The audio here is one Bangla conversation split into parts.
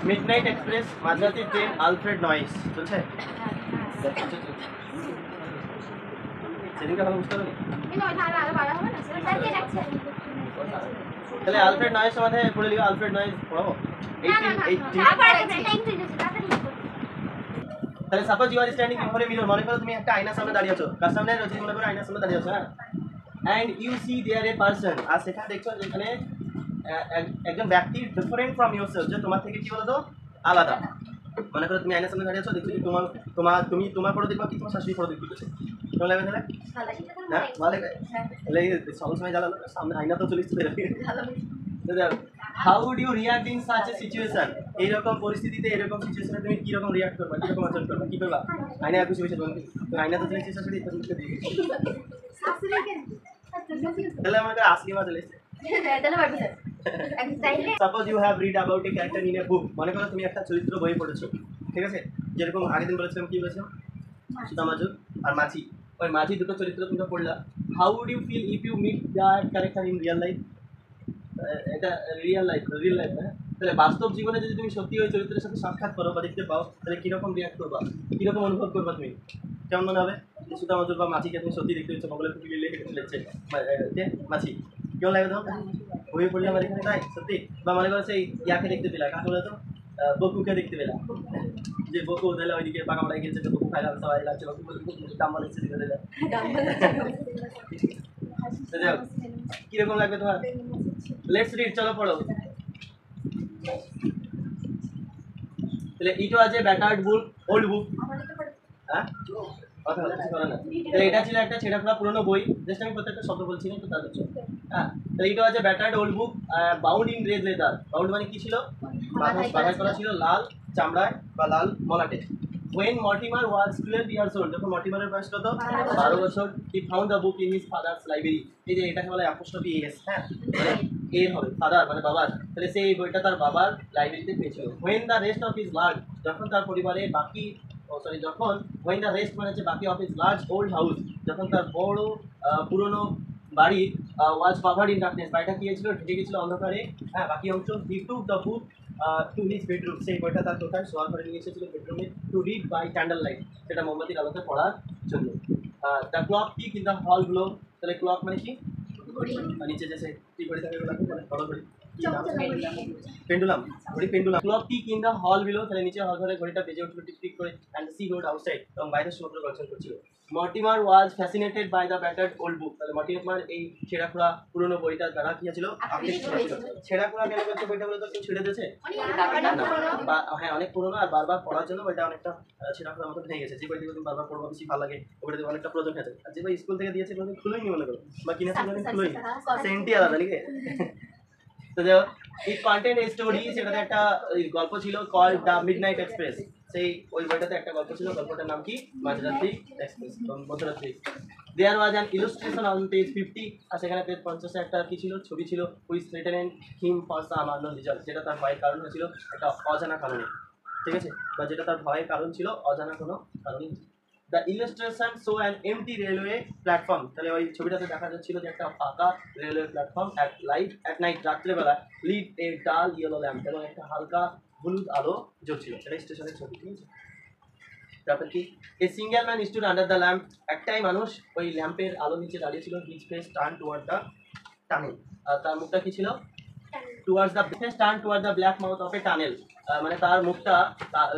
মিডনাইট এক্সপ্রেস, মাঝরাতের ট্রেন, আলফ্রেড নয়েস চলছে। সেদিনকে ভালো বুঝতে পারি তাহলে আলফ্রেড নয়েস আমাদের পড়ে লিখো। আলফ্রেড নয়েস পড়াবো 1880। তাহলে suppose you are standing before a mirror, মনে করো তুমি একটা আয়নার সামনে দাঁড়িয়ে আছো। কার সামনে? রোজি মনে করো আয়নার সামনে দাঁড়িয়ে আছো, হ্যাঁ। And you see there a person, আর সেখানে দেখছো যেখানে একজন ব্যক্তি ডিফারেন্ট ফ্রম ইউরসেলফ, যে তোমার থেকে কি বলতো আলাদা। মনে করো তুমি আয়নার সামনে দাঁড়িয়ে আছো, দেখছো তুমি তোমার ফটো দেখবা কি তোমার শাশুড়ি ফটো দেখতেছে, কেমন লাগবে তাহলে? হ্যাঁ ভালো লাগবে। তাহলে সব সময় জ্বালালো, সামনে আয়না তো চলে এসেছে। How would you react in such a situation? এইরকম পরিস্থিতিতে, এরকম সিচুয়েশনে তুমি কিরকম রিয়াক্ট করবা, কিরকম আচরণ করবা, কি করবা? আয়না খুশি হয়েছে তোমাকে, আয়না তো চলে এসেছে শাশুড়ি, তাহলে আমাকে আসলি মা চলে এসেছে। Suppose you have read about a character in a book, মনে করো তুমি একটা চরিত্র বই পড়েছো, ঠিক আছে? যেরকম আগের দিন বলেছিলাম, কি বলেছিলাম? সুদামাজুর আর মাঝি, ওই মাঝি দুটো চরিত্র তুমি পড়লা। How would you feel if you meet that character in real life? এটা রিয়েল লাইফ হ্যাঁ। তাহলে বাস্তব জীবনে যদি তুমি সত্যি ওই চরিত্রের সাথে সাক্ষাৎ করো বা দেখতে পাও, তাহলে কীরকম রিয়াক্ট করবা, কীরকম অনুভব করবা তুমি? কেমন মনে হবে? সুদামাজুর বা মাছিকে তুমি সত্যি দেখতে হচ্ছে, বগলে ফুটি লিলে লেগেছে মাছি, কেমন লাগে তোমার? বইয়ে পড়লে আমার এখানে তাই সত্যি। বা মনে করছে এই ইয়াকে দেখতে পেলা, কাকে বলে তো বকুকে দেখতে পেলা, যে বকু তাহলে ওইদিকে পাকা মারাই গেছে, বকু খাইলাম সবাই লাগছে, দাম বানাচ্ছে দিকে দিলে কিরকম লাগবে তোমার? লেটস রিড, চলো পড়ো। তাহলে it was a battered book, old book, হ্যাঁ কথা বলছি করে না। তাহলে এটা ছিল একটা ছেঁড়াফোড়া পুরনো বই, জাস্ট আমি প্রত্যেকটা শব্দ বলছি না তো তাদের জন্য, হ্যাঁ। তাহলে it was a battered old book bound in red leather. Bound মানে কি ছিল? বাঁধাই করা ছিল লাল চামড়ায় বা লাল মলাটে। When Mortimer was 12 years old, যখন মর্টিমারের বয়স কত? 12 বছর, he found the book in his father's library। এই যে এটাকে বলে অ্যাপোস্ট্রফি এস, হ্যাঁ, মানে এ হবে ফাদার মানে বাবার। তাহলে সেই বইটা তার বাবার লাইব্রেরিতে পেয়েছিল। When the rest of his large, যখন তার পরিবারে বাকি যখন when the rest মানে হচ্ছে বাকি of his large old house, যখন তার বড় পুরনো বাড়ি was covered in darkness, বাড়িটা কি হয়েছিল? ঢেকে গেছিল অন্ধকারে, হ্যাঁ। বাকি অংশ he took the book to his bedroom, সেই বইটা তার কোথায় শোয়ার ঘরে নিয়ে এসেছিল বেডরুমে, to read by candle light, সেটা মোমবাতির আলোতে পড়ার জন্য। The clock tick in the hall glow, তাহলে ক্লক মানে কি? নিচে যে কি ঘড়ি থাকে বড় ঘড়ি, পেন্ডুলাম, ঘড়ি pendulum. Clock tick in the hall below, তাহলে নিচে হল ঘরে ঘড়িটা বেজে উঠলো টিক টিক করে। অ্যান্ড সি রোড আউটসাইড, এবং বাইরে সমুদ্র গর্জন করছিল। Mortimer was fascinated by the battered old book, তাহলে মর্টিমার এই ছেঁড়াখোড়া পুরনো বইটার দ্বারা কি ছিল? আকৃষ্ট হয়েছিল। ছেঁড়াখোড়া কেন বলছে? বইটা বলে তো কেউ ছেড়ে দিয়েছে? হ্যাঁ, অনেক পুরনো আর বারবার পড়ার জন্য বইটা অনেকটা ছেঁড়াখোড়ার মতো ভেঙে গেছে। যে বইটা তুমি বারবার পড়বো বেশি ভালো লাগে, ওইটাতে অনেকটা প্রয়োজন আছে। আর যে বই স্কুল থেকে দিয়েছে কোনো খুলোই নি মনে করো, বা কিনেছে খুলোই, সেন্টই আলাদা লিখে। তো ইট কন্টেন্ট এ স্টোরি, সেটাতে একটা গল্প ছিল কল দ্য মিডনাইট এক্সপ্রেস। সেই ওই বইটাতে একটা গল্প ছিল, গল্পটার নাম কি? মাঝরাত্রি এক্সপ্রেস, মধ্যরাত্রি। There was an illustration on page 50, আর সেখানে পেজ 50 একটা কি ছিল? ছবি ছিল, which threaten him for some unknown result, যেটা তার ভয়ের কারণ হয়েছিল একটা অজানা কারণে, ঠিক আছে? বা যেটা তার ভয়ের কারণ ছিল অজানা কোনো কারণে। The illustration show an empty railway platform, তাহলে ওই ছবিটাতে দেখা যাচ্ছিল যে একটা ফাঁকা railway platform at light at night, রাত্রেবেলা, লিড এ ডাল ইয়েলো ল্যাম্প, এবং একটা হালকা হলুদ আলো জ্বলছিল, সেটা স্টেশনের ছবি, ঠিক আছে? তারপর কি? A single man stood under the lamp, একটাই মানুষ ওই ল্যাম্পের আলো নিচে দাঁড়িয়ে ছিল। His face turn toward the tunnel, তার মুখটা কি ছিল? Towards the face turn toward the black mouth of a tunnel, মানে তার মুখটা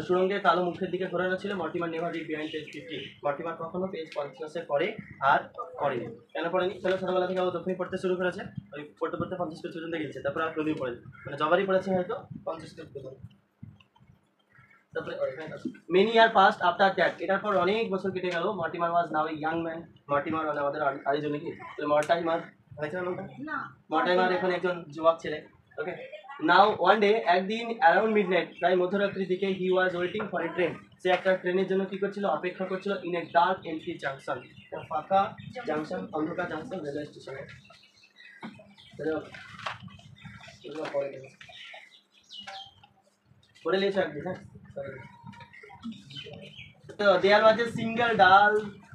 সুরঙ্গের কালো মুখের দিকে ঘোরানো ছিল। Mortimer never read behind page 50, Mortimer কখনো পেজ 50 পরে আর পড়েনি। কেন পড়েনি? তাহলে ছোটবেলা থেকে ও তখনই পড়তে শুরু করেছে, ওই পড়তে পড়তে 50 পেজ পর্যন্ত গেছে, তারপর আর কোনোদিন পড়েনি, মানে যবারই পড়েছে হয়তো 50 পেজ পর্যন্ত। তারপরে many year past after that, এটার পর অনেক বছর কেটে গেল। Mortimer was now a young man, Mortimer মানে আমাদের আরেকজন কি? মর্টিমার এখন একজন যুবক ছেলে, ওকে। নাও ওয়ান ডে, একদিন অ্যারাউন্ড মিডনাইট, প্রায় মধ্যরাত্রির দিকে, he was waiting for a train, সে একটা ট্রেনের জন্য কি করছিল? অপেক্ষা করছিল। In a dark empty junction, ফাঁকা জাংশন, অন্ধকার জাংশন রেলওয়ে স্টেশনে। পড়ে নিয়েছো একদিন, হ্যাঁ। তো দেয়ার ওয়াজ এ সিঙ্গেল ডাল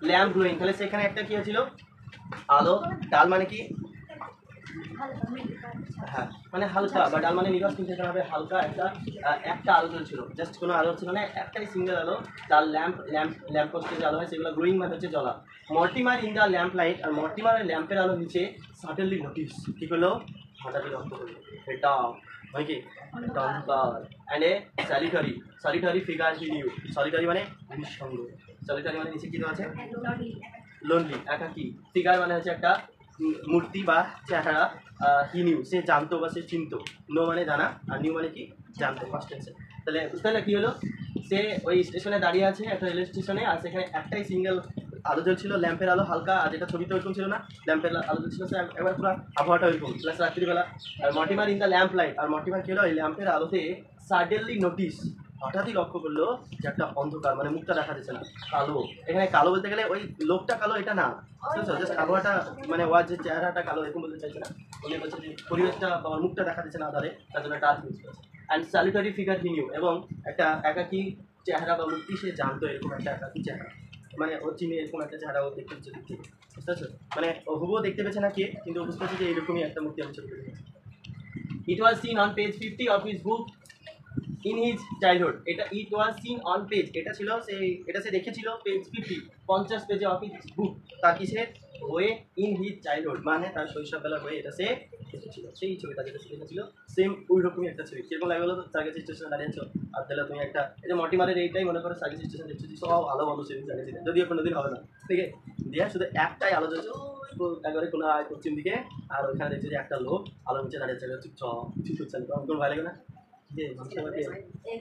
ল্যাম্প গ্লোয়িং, তাহলে সেখানে একটা কি ছিল? আলো। ডাল মানে কি? হ্যাঁ মানে হালকা বা ডাল মানে নিরস, কিন্তু এখানে হবে হালকা একটা আলো জ্বলছিল, জাস্ট কোনো আলো ছিল না, একটাই সিঙ্গেল আলো। তার ল্যাম্প পোস্টে যে আলো হয় সেগুলো গ্রোয়িং মানে হচ্ছে জ্বলা। Mortimer in the lamp light, আর মর্টিমারের ল্যাম্পের আলো নিচে সাডেনলি নোটিস কী করলো, হঠাৎই লক্ষ্য করলো এটা হয় কি একটা অন্ধকার and a solitary figure he knew. Solitary মানে নিঃসঙ্গ, সলিটারি মানে নিচে কী দেওয়া আছে লোনলি একাকী, ফিগার মানে হচ্ছে একটা মূর্তি বা চেহারা, হি নিউ সে জানতো বা সে চিনতো, নো মানে জানা আর নিউ মানে কি জানতো ফার্স্ট টেন্সে। তাহলে বুঝতে পারলে কী হলো, সে ওই স্টেশনে দাঁড়িয়ে আছে একটা রেল স্টেশনে, আর সেখানে একটাই সিঙ্গেল আলো জ্বলছিল, ল্যাম্পের আলো হালকা, আর যেটা ছবিতে ওইরকম ছিল না, ল্যাম্পের আলো জ্বলছিল সে একবার পুরো আবহাওয়াটা ওইরকম প্লাস রাত্রিবেলা। আর Mortimer in the lamp light, আর মর্টিমার কী হলো ওই ল্যাম্পের আলোতে সাডেনলি নোটিস হঠাৎই লক্ষ্য করলো যে একটা অন্ধকার মানে মুখটা দেখা যাচ্ছে না, কালো। এখানে কালো বলতে গেলে ওই লোকটা কালো এটা না, জাস্ট আবহাওয়াটা মানে ওয়ার যে চেহারাটা কালো এরকম বলতে চাইছে না, উনি বলছে যে পরিবেশটা বা মুখটা দেখা যাচ্ছে না আধারে, তার জন্য ডার্ক ইউজ করেছে। And solitary figure he knew, এবং একটা একাকী চেহারা বা মূর্তি সে জানতো, এরকম একটা একাকী চেহারা মানে ও চিনে এরকম একটা চেহারা ও দেখতে হচ্ছে দেখতে, বুঝতে পারছো? মানে ও হুবুও দেখতে পেয়েছে না কে, কিন্তু বুঝতে পারছি যে এইরকমই একটা মূর্তি আমি ছবি দেখেছি। It was seen on page 50 of his book in his childhood. এটা it was seen on page, এটা ছিল এটা সে দেখেছিল পেজ 50 পেজে অফ হিজ বুক, তার কিসের বইয়ে, ইন হিজ চাইল্ডহুড মানে তার শৈশববেলার বইয়ে এটা সে দেখেছিল। সেই ছবিটা যেটা সে দেখেছিল সেম ওই রকমই একটা ছবি। কিরকম লাগলো তো, সার্কাস স্টেশনে দাঁড়িয়েছো আর তাহলে তুমি একটা এই যে মর্টিমারের এইটাই মনে করো সার্কাস স্টেশন দেখছো, সব আলো বন্ধ সেদিন সার্কাস, যদিও কোনোদিন হবে না, ঠিক আছে, দিয়ে শুধু একটাই আলো জ্বলছে একবারে কোনো পশ্চিম দিকে, আর ওইখানে দেখছো যে একটা লোক আলো নিচে দাঁড়িয়েছে, চুপচাপ কিছু করছে না, কোনো ভালো লাগে না।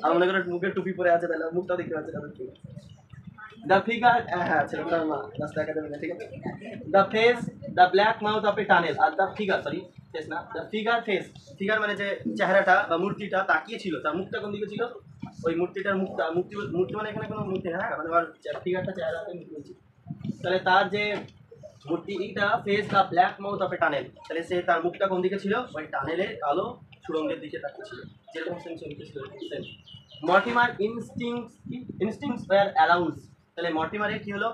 আর মনে করো মুখে টুপি পরে আছে, তাহলে মুখটা দেখতে পাচ্ছে না। দ্য ফিগার, হ্যাঁ ছেলেটার মা রাস্তা একাডেমি, ঠিক আছে। The face, the black mouth of a tunnel, are the figure, sorry face না, দ্য ফিগার ফেস, ফিগার মানে যে চেহারাটা বা মূর্তিটা তাকিয়ে ছিল, তার মুখটা কোন দিকে ছিল, ওই মূর্তিটার মুখটা, মূর্তি মানে এখানে কোনো মূর্তি না, হ্যাঁ মানে ওর ফিগারটা চেহারাটা মূর্তি বলছি। তাহলে তার যে মূর্তিটা face the black mouth of a tunnel, তাহলে সে তার মুখটা কোন দিকে ছিল, ওই টানেলের কালো সুড়ঙ্গের দিকে তাকিয়ে ছিল, যেরকম সেন্স ছিল। মর্টিমার ইনস্টিংস ওয়্যার অ্যারাউজ, তাহলে মর্টিমারের কি হলো,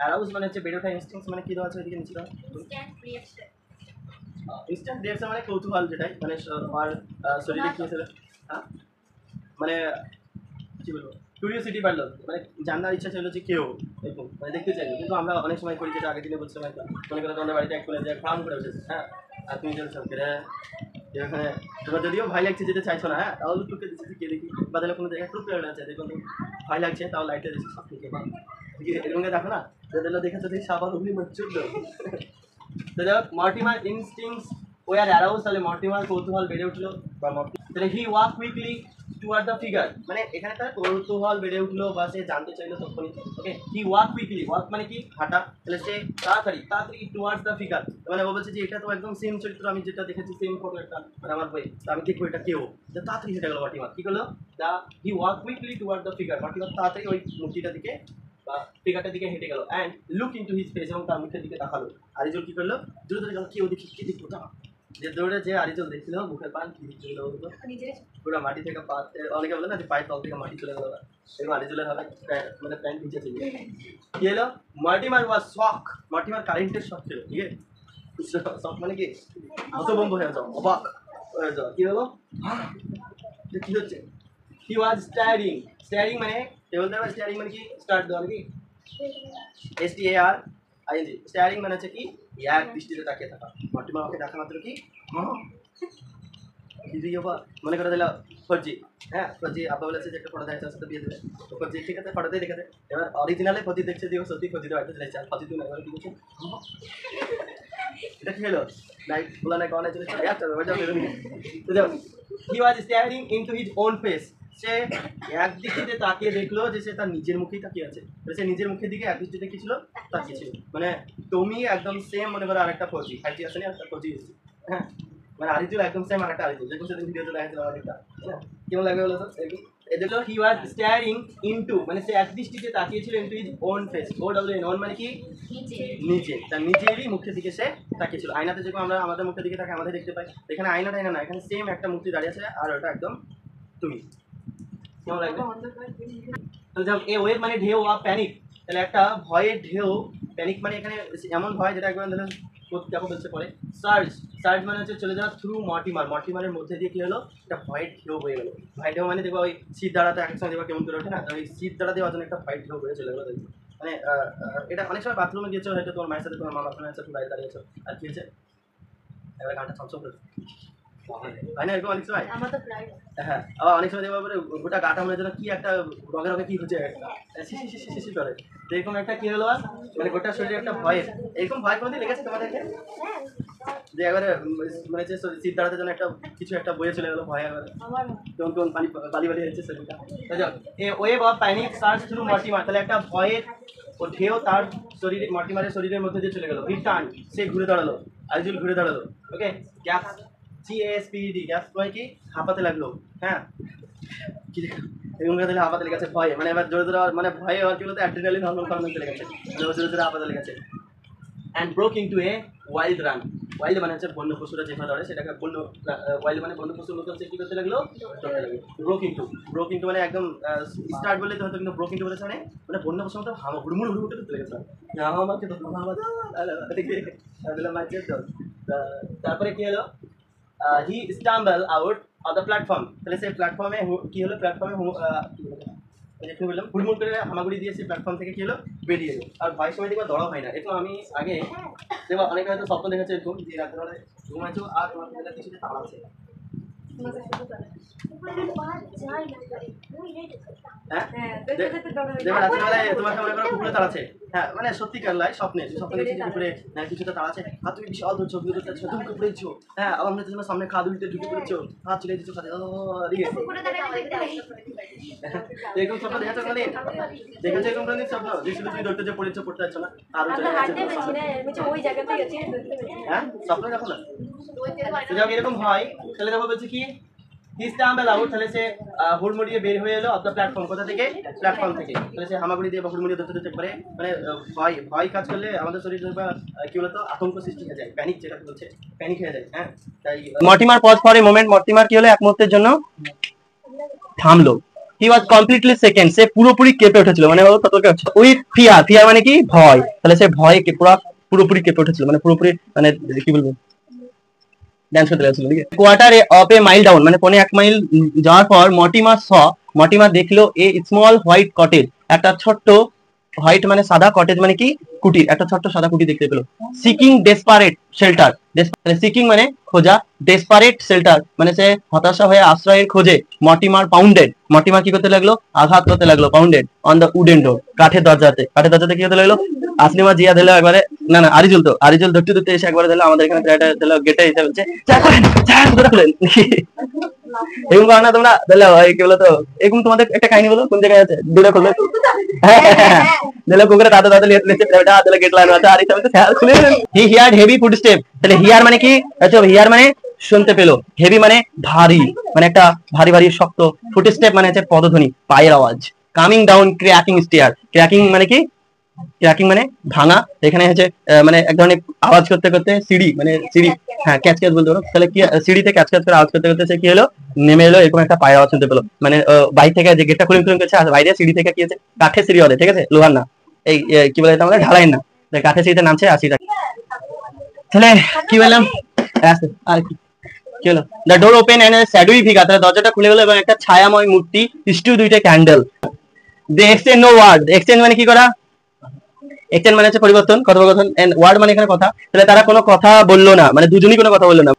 অ্যারাউজ মানে হচ্ছে বেড়ে ওঠা, ইনস্টিংস মানে কি দেওয়া আছে ওইদিকে নিচে, ইনস্ট্যান্ট রিয়াকশন মানে কৌতূহল, যেটাই মানে আর শরীরে কি হয়েছিল, হ্যাঁ মানে কি বলবো, কিউরিওসিটি বাড়লো, মানে জানার ইচ্ছা ছিল যে কেউ এরকম মানে দেখতে চাইলো। কিন্তু আমরা অনেক সময় করি যেটা আগের দিনে বলছিলাম, মনে করো তোমাদের বাড়িতে এক করে যে ফার্ম করে বসেছে, হ্যাঁ, আর তুমি চলছো এখানে তোমার যদিও ভয় লাগছে যেতে চাইছো না, হ্যাঁ, তাহলে টুকে দিচ্ছি কে দেখি, বা তাহলে কোনো জায়গায় টুকে আছে দেখুন ভয় লাগছে, তাও লাইটে দিচ্ছি সব থেকে এরকম দেখো না, তাহলে দেখেছো যে সাবান অগ্নি মচ্ছুর তো যাই হোক, মর্টিমার ইনস্টিংস ওয়ার অ্যারাউজ, তাহলে মর্টিমার কৌতূহল বেড়ে উঠলো বা তাহলে হি walk quickly toward the figure, মানে এখানে তার কৌতূহল বেড়ে উঠলো বা সে জানতে চাইলো তখনই, ওকে। হি ওয়াক কুইকলি, ওয়াক মানে কি হাঁটা, তাহলে সে তাড়াতাড়ি টুয়ার্ডস দ্য ফিগার, মানে ও বলছে যে এটা তো একদম সেম চরিত্র আমি যেটা দেখেছি, সেম ফটো একটা মানে আমার বই, আমি দেখবো এটা কেউ, তাড়াতাড়ি হেঁটে গেলো মর্টিমার, কি করলো, হি walk quickly toward the figure, Mortimer তাড়াতাড়ি ওই মূর্তিটার দিকে বা ফিগারটার দিকে হেঁটে গেল, and look into his face, এবং তার মুখের দিকে তাকালো। আরিজল কি করলো, দূরে দূরে গেল, কেউ দেখি কি দেখবো তা, যে দৌড়ে যে আরিজল দেখছিল মুখের পান কি চলে গেলো, পুরো মাটি থেকে পা, অনেকে বলে না যে পায়ের তল থেকে মাটি চলে গেল, এবং আরিজলের হবে মানে প্যান্ট নিচে ছিল। কি হলো, মর্টিমার ওয়াজ শক, মর্টিমার কারেন্টের শক ছিল, ঠিক আছে, শক মানে কি হতভম্ব হয়ে যাও, অবাক হয়ে যাও, কি হলো কি হচ্ছে, হি ওয়াজ স্টারিং মানে কে বলতে হবে, স্টারিং মানে কি স্টার্ট দেওয়া নাকি, STARING, স্টারিং মানে হচ্ছে কি এক দৃষ্টিতে তাকিয়ে থাকা। মর্টিমার ওকে দেখা মাত্র কি মনে করে দিল ফজি, হ্যাঁ ফজি আব্বা বলেছে যে একটা ফটো দেয় সাথে বিয়ে দেবে, তো ফজি ঠিক আছে ফটোতেই দেখে দেয়, এবার অরিজিনালে ফজি দেখছে যে ও সত্যি ফজি দেওয়া চাইছে, আর ফজি তুমি এবার কি করছো, এটা কি হলো লাইট বলা না কনে চলে he was staring into his own face, সে এক দৃষ্টিতে তাকিয়ে দেখলো যে সে তার নিজের মুখেই তাকিয়ে আছে, সে নিজের মুখের দিকে এক দৃষ্টিতে কি ছিল তাকিয়ে ছিল, মানে তুমি একদম সেম মনে করো আরেকটা ফজি ফাইজি আছে না, একটা ফজি এসেছে, হ্যাঁ মানে আরিজুল একদম সেম আরেকটা আরিজুল, যেরকম সেদিন ভিডিওতে দেখাচ্ছিল আরেকটা, হ্যাঁ কেমন লাগবে বলো তো, এগুলো হি ওয়াজ স্টারিং ইনটু মানে সে এক দৃষ্টিতে তাকিয়েছিল into his own face, OWN মানে কি নিচে, তার নিজেরই মুখের দিকে সে তাকিয়েছিল। আয়নাতে যেরকম আমরা আমাদের মুখের দিকে তাকে আমাদের দেখতে পাই, এখানে আয়নাটা না, এখানে সেম একটা মূর্তি দাঁড়িয়ে আছে, আর ওটা একদম তুমি, কেমন লাগবে? তাহলে যাও এ ওয়েভ মানে ঢেউ, বা প্যানিক, তাহলে একটা ভয়ের ঢেউ, প্যানিক মানে এখানে এমন ভয় যেটা একবার দেখো বলছে পরে, সার্জ মানে হচ্ছে চলে যাওয়া থ্রু মর্টিমার, মর্টিমারের মধ্যে দিয়ে কি হলো একটা হোয়াইট ঢেউ বয়ে গেলো। হোয়াইট ঢেউ মানে দেখবো ওই শীত দাঁড়াতে এক সঙ্গে দেখবো কেমন করে ওঠে না, ওই শীত দাঁড়া দেওয়ার জন্য একটা হোয়াইট ঢেউ বয়ে চলে গেলো। দেখবো মানে এটা অনেক সময় বাথরুমে গিয়েছো হয়তো তোমার মায়ের সাথে, তোমার মামার সাথে তুমি বাইরে দাঁড়িয়েছো আর কি হয়েছে এবার গানটা ছমছম করে হয় না এরকম অনেক সময়। হ্যাঁ আবার অনেক সময় দেখবো গোটা গাটা মনে হচ্ছে কি একটা রগে রগে কি হচ্ছে শিশি করে, তো এরকম একটা কি হলো মানে গোটা শরীরে একটা ভয়ের, এরকম ভয় কোনোদিন লেগেছে তোমাদেরকে যে একবারে মানে হচ্ছে শীত দাঁড়াতে জন্য একটা কিছু একটা বয়ে চলে গেলো ভয়, একবারে কেমন কেমন বালি বালি হচ্ছে শরীরটা। Wave of panic search through Mortimer, তাহলে একটা ভয়ের ও ঢেউ তার শরীরে মর্টিমারের শরীরের মধ্যে দিয়ে চলে গেলো। রিটার্ন সে ঘুরে দাঁড়ালো, আইজুল ঘুরে দাঁড়ালো। ওকে গ্যাপ GASPED গ্যাপ মানে কি হাঁপাতে লাগলো। হ্যাঁ কি এরকম দিলে হাঁপাতে লেগেছে ভয়ে, মানে এবার জোরে জোরে মানে ভয়ে আর কি বলতে অ্যাড্রিনালিন হরমোন ফরমোন চলে গেছে, জোরে জোরে হাঁপাতে লেগেছে। And broke into a wild run. Wild মানে হচ্ছে বন্য পশুরা যেভাবে ধরে সেটাকে বন্য, ওয়াইল্ড মানে বন্য পশুর মতো হচ্ছে কী করতে লাগলো, ধরতে লাগলো। ব্রোক ইনটু মানে একদম স্টার্ট বললে তো হয়তো, কিন্তু ব্রোক ইনটু বলেছে মানে বন্য পশুর মতো হুড়মুড় হুড়মুড় করতে লেগেছে। তারপরে কি হলো, he stumble out of the platform, তাহলে সেই প্ল্যাটফর্মে কি হলো, প্ল্যাটফর্মে বললাম হুড়মুড় করে হামাগুড়ি দিয়ে সেই প্ল্যাটফর্ম থেকে কি হলো বেরিয়ে এলো। আর ভয়ের সময় দেখবা দড়া হয় না। এরকম আমি আগে দেখবা অনেকে হয়তো স্বপ্ন দেখেছে এরকম যে রাত্রে ঘুমাচ্ছো আর তোমার কিছুতে তাড়া আছে, রাত্রিবেলায় তোমার মনে করো পুকুরে তাড়া আছে, হ্যাঁ মানে সত্যিকার লাই স্বপ্নে স্বপ্নে দেখছি পুকুরে কিছুটা তাড়া আছে, আর তুমি বিশাল ধরছো তুমি পড়েছো, হ্যাঁ আবার মনে হচ্ছে তোমার সামনে খাদ উল্টে ঢুকে পড়েছো, হাত চলে দিচ্ছ খাদে এরকম স্বপ্ন দেখেছো কোনদিন? দেখেছো এরকম কোনদিন স্বপ্ন যে শুধু তুমি ধরতে যে পড়েছো, পড়তে পারছো না আরো হ্যাঁ স্বপ্ন দেখো না। যখন এরকম হয় তাহলে দেখো বলছে কি হি স্টাম্বল আউট, তাহলে সে হুড়মুড়িয়ে বের হয়ে এলো অফ দ্য প্ল্যাটফর্ম, কোথা থেকে, প্ল্যাটফর্ম থেকে। তাহলে সে হামাগুড়ি দিয়ে বা হুড়মুড়িয়ে ধরতে ধরতে পারে, মানে ভয় কাজ করলে আমাদের শরীরে বা কি বলতো আতঙ্ক সৃষ্টি হয়ে যায়, প্যানিক যেটা বলছে প্যানিক হয়ে যায়। হ্যাঁ তাই Mortimer paused for a moment, Mortimer কি হলো এক মুহূর্তের জন্য থামলো। হি ওয়াজ কমপ্লিটলি সেকেন্ড, সে পুরোপুরি কেঁপে উঠেছিল, মানে উইথ ফিয়ার, ফিয়ার মানে কি ভয়, তাহলে সে ভয়ে পুরোপুরি কেঁপে উঠেছিল, মানে পুরোপুরি মানে কি বলবো ডান্স করতে লাগছিল। ঠিক আছে, quarter of A mile down মানে 1.5 মাইল যাওয়ার পর মর্টিমার দেখলো এ স্মল হোয়াইট কটেজ, একটা ছোট্ট হোয়াইট মানে সাদা, কটেজ মানে কি কুটির, একটা ছোট্ট সাদা কুটির দেখতে পেলো। সিকিং ডেসপারেট শেল্টার, সিকিং মানে খোঁজা, ডেসপারেট শেল্টার মানে সে হতাশা হয়ে আশ্রয়ের খোঁজে। মর্টিমার কি করতে লাগলো, আঘাত করতে লাগলো, পাউন্ডেড অন দ্য উডেন ডোর, কাঠের দরজাতে কি হতে লাগলো, আসলিমা জিয়া দিল একবারে, না আরিজুল ধরতে এসে একবারে দিল আমাদের এখানে গেটে এসে বলছে এরকম করো না তোমরা, দিলে কি বলতো এরকম তোমাদের একটা কাহিনী বলো কোন জায়গায় আছে দুটো খুললে দিলে কুকুরে দাদা দিলে গেট লাগানো আছে আর খুলে হি হিয়ার্ড হেভি ফুটস্টেপ, তাহলে হিয়ার মানে কি, হিয়ার মানে শুনতে পেলো, হেভি মানে ভারী, মানে একটা ভারী শক্ত, ফুটস্টেপ মানে হচ্ছে পদধ্বনি পায়ের আওয়াজ, coming down cracking stair, cracking মানে কি, ক্র্যাকিং মানে ভাঙা, এখানে হচ্ছে মানে এক ধরনের আওয়াজ করতে করতে সিঁড়ি মানে সিঁড়ি, হ্যাঁ ক্যাচ বলতে পারো, তাহলে কি সিঁড়িতে ক্যাচ করে আওয়াজ করতে করতে সে কি হলো নেমে এলো, এরকম একটা পায়ের আওয়াজ শুনতে পেলো, মানে বাইরে থেকে যে গেটটা খুলিং করছে আর বাইরে সিঁড়ি থেকে কি হচ্ছে কাঠের সিঁড়ি হবে, ঠিক আছে লোহার না, এই কি বলে আমাদের ঢালাই না, কাঠের সিঁড়িতে নামছে আর সিঁড়িটা, তাহলে কি বললাম আর কি হলো, the door open and shadowy figure, তাহলে দরজাটা খুলে গেলো এবং একটা ছায়াময় মূর্তি, স্টু দুইটা ক্যান্ডেল, দে এক্সচেঞ্জ নো ওয়ার্ড, এক্সচেঞ্জ মানে কি করা, এক্সচেঞ্জ মানে হচ্ছে পরিবর্তন, কথোপকথন, এন্ড ওয়ার্ড মানে এখানে কথা, তাহলে তারা কোনো কথা বললো না, মানে দুজনই কোনো কথা বললো না।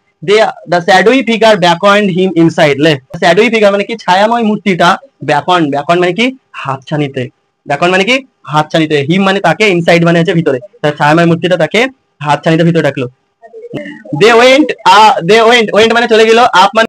The shadowy figure backward him inside, shadowy figure মানে কি ছায়াময় মূর্তিটা, ব্যাকওয়ার্ড মানে কি হাতছানিতে, হিম মানে তাকে, ইনসাইড মানে হচ্ছে ভিতরে, ছায়াময় মূর্তিটা তাকে হাতছানিতে ভিতরে ডাকলো। দে ওয়েন্ট মানে চলে গেল, আপ মানে